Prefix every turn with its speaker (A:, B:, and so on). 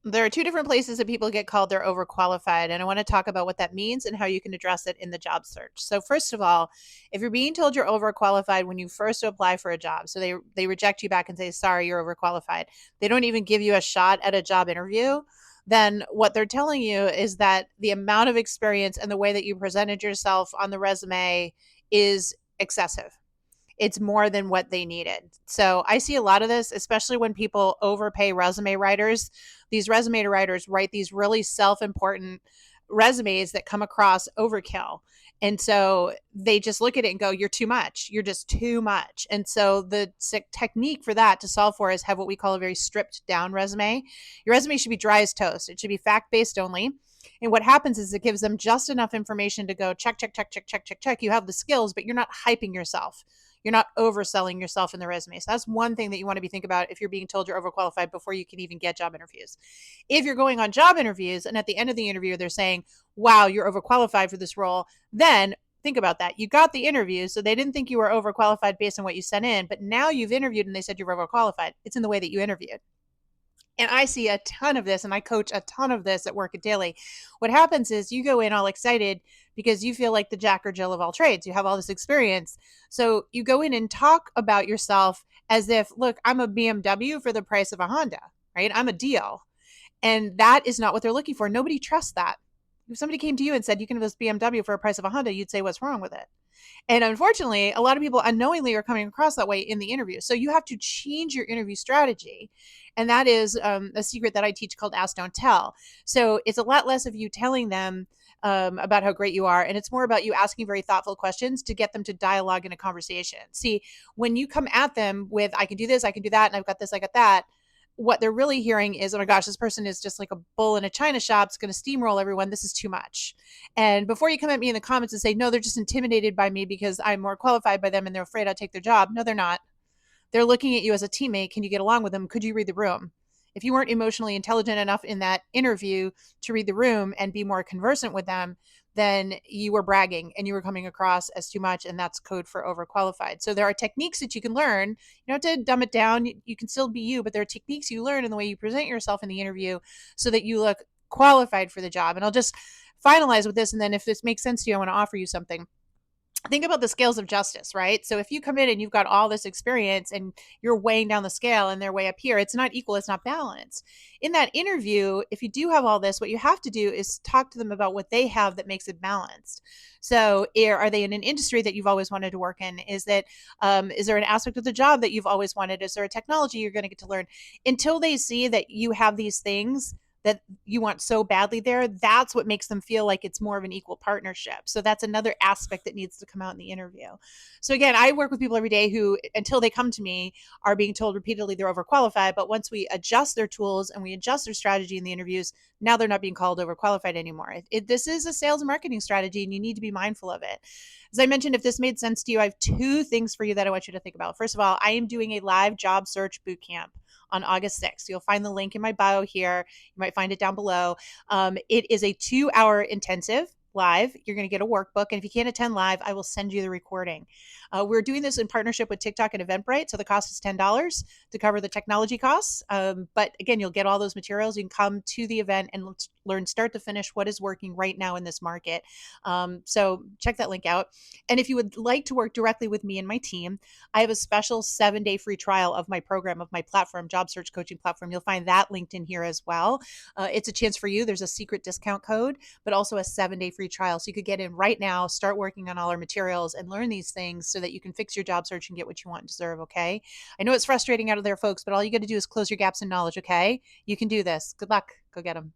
A: There are two different places that people get called they're overqualified, and I want to talk about what that means and how you can address it in the job search. So, first of all, if you're being told you're overqualified when you first apply for a job, so they reject you back and say, "Sorry, you're overqualified." They don't even give you a shot at a job interview. Then what they're telling you is that the amount of experience and the way that you presented yourself on the resume is excessive. It's more than what they needed. So I see a lot of this, especially when people overpay resume writers. These resume writers write these really self important resumes that come across overkill. And so they just look at it and go, "You're too much. You're just too much." And so the technique for that to solve for is have what we call a very stripped down resume. Your resume should be dry as toast, it should be fact based only. And what happens is it gives them just enough information to go check, check, check, check, check, check, check. You have the skills, but you're not hyping yourself. You're not overselling yourself in the resume. So that's one thing that you want to be thinking about if you're being told you're overqualified before you can even get job interviews. If you're going on job interviews and at the end of the interview they're saying, "Wow, you're overqualified for this role," then think about that. You got the interview, so they didn't think you were overqualified based on what you sent in, but now you've interviewed and they said you're overqualified. It's in the way that you interviewed. And I see a ton of this and I coach a ton of this at work at Daily. What happens is you go in all excited because you feel like the Jack or Jill of all trades. You have all this experience. So you go in and talk about yourself as if, "Look, I'm a BMW for the price of a Honda, right? I'm a deal." And that is not what they're looking for. Nobody trusts that. If somebody came to you and said you can have this BMW for a price of a Honda, you'd say, "What's wrong with it?" And unfortunately, a lot of people unknowingly are coming across that way in the interview. So you have to change your interview strategy. And that is a secret that I teach called Ask, Don't Tell. So it's a lot less of you telling them about how great you are. And it's more about you asking very thoughtful questions to get them to dialogue in a conversation. See, when you come at them with, "I can do this, I can do that, and I've got this, I got that," what they're really hearing is, "Oh my gosh, this person is just like a bull in a china shop. It's going to steamroll everyone. This is too much." And before you come at me in the comments and say, "No, they're just intimidated by me because I'm more qualified by them and they're afraid I'll take their job." No, they're not. They're looking at you as a teammate. Can you get along with them? Could you read the room? If you weren't emotionally intelligent enough in that interview to read the room and be more conversant with them, then you were bragging and you were coming across as too much, and that's code for overqualified. So there are techniques that you can learn. You don't have to dumb it down. You can still be you, but there are techniques you learn in the way you present yourself in the interview so that you look qualified for the job. And I'll just finalize with this, and then if this makes sense to you, I want to offer you something. Think about the scales of justice, right? So if you come in and you've got all this experience and you're weighing down the scale and they're way up here, it's not equal, it's not balanced. In that interview, if you do have all this, what you have to do is talk to them about what they have that makes it balanced. So are they in an industry that you've always wanted to work in? Is there an aspect of the job that you've always wanted? Is there a technology you're going to get to learn? Until they see that you have these things that you want so badly there, that's what makes them feel like it's more of an equal partnership. So that's another aspect that needs to come out in the interview. So again, I work with people every day who, until they come to me, are being told repeatedly they're overqualified. But once we adjust their tools and we adjust their strategy in the interviews, now they're not being called overqualified anymore. This is a sales and marketing strategy, and you need to be mindful of it. As I mentioned, if this made sense to you, I have two things for you that I want you to think about. First of all, I am doing a live job search boot camp on August 6th. You'll find the link in my bio here. You might find it down below. It is a 2-hour intensive live. You're going to get a workbook. And if you can't attend live, I will send you the recording. We're doing this in partnership with TikTok and Eventbrite. So the cost is $10 to cover the technology costs. But again, you'll get all those materials. You can come to the event and learn start to finish what is working right now in this market. So check that link out. And if you would like to work directly with me and my team, I have a special 7-day free trial of my program, of my platform, job search coaching platform. You'll find that linked in here as well. It's a chance for you. There's a secret discount code, but also a 7-day free trial. So you could get in right now, start working on all our materials and learn these things so that you can fix your job search and get what you want and deserve. Okay. I know it's frustrating out of there, folks, but all you got to do is close your gaps in knowledge. Okay. You can do this. Good luck. Go get them.